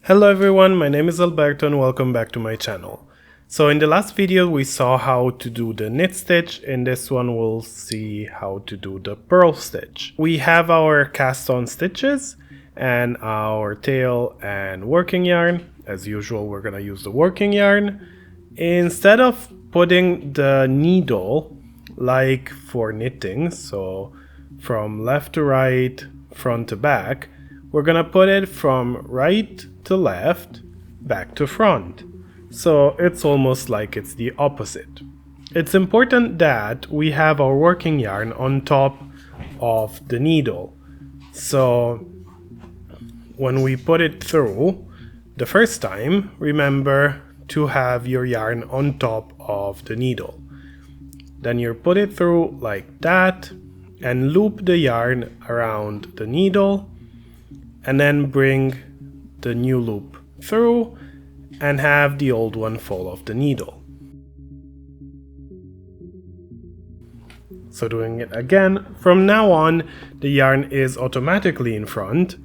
Hello everyone, my name is Alberto and welcome back to my channel. So in the last video we saw how to do the knit stitch. In this one we'll see how to do the purl stitch. We have our cast on stitches and our tail and working yarn. As usual we're gonna use the working yarn. Instead of putting the needle like for knitting, so from left to right, front to back, we're gonna put it from right to left, back to front. So it's almost like it's the opposite. It's important that we have our working yarn on top of the needle. So when we put it through the first time, remember to have your yarn on top of the needle. Then you put it through like that and loop the yarn around the needle and then bring the new loop through and have the old one fall off the needle. So doing it again, from now on the yarn is automatically in front,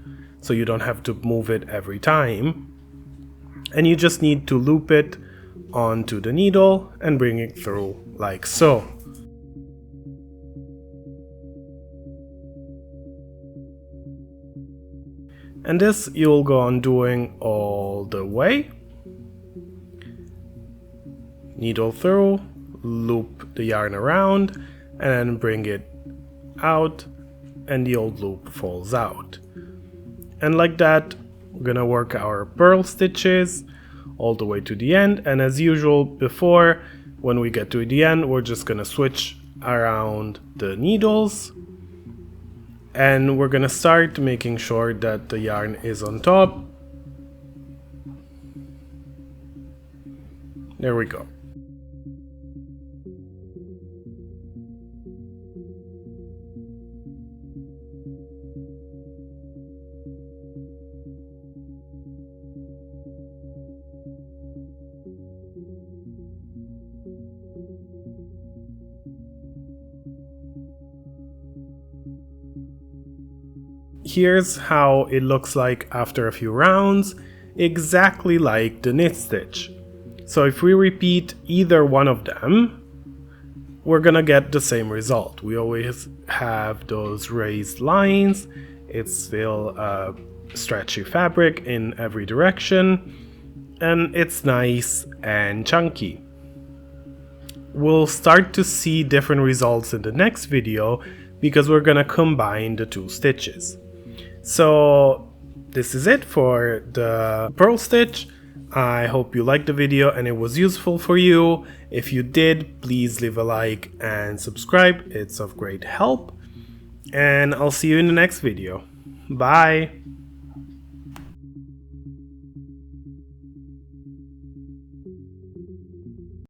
so you don't have to move it every time. And you just need to loop it onto the needle and bring it through like so. And this you'll go on doing all the way. Needle through, loop the yarn around, and then bring it out, and the old loop falls out. And like that, we're gonna work our purl stitches all the way to the end. And as usual before, when we get to the end, we're just gonna switch around the needles. And we're gonna start making sure that the yarn is on top. There we go. Here's how it looks like after a few rounds, exactly like the knit stitch. So if we repeat either one of them, we're gonna get the same result. We always have those raised lines. It's still a stretchy fabric in every direction, and it's nice and chunky. We'll start to see different results in the next video because we're gonna combine the two stitches. So this is it for the purl stitch. I hope you liked the video and it was useful for you. If you did, please leave a like and subscribe. It's of great help. And I'll see you in the next video. Bye!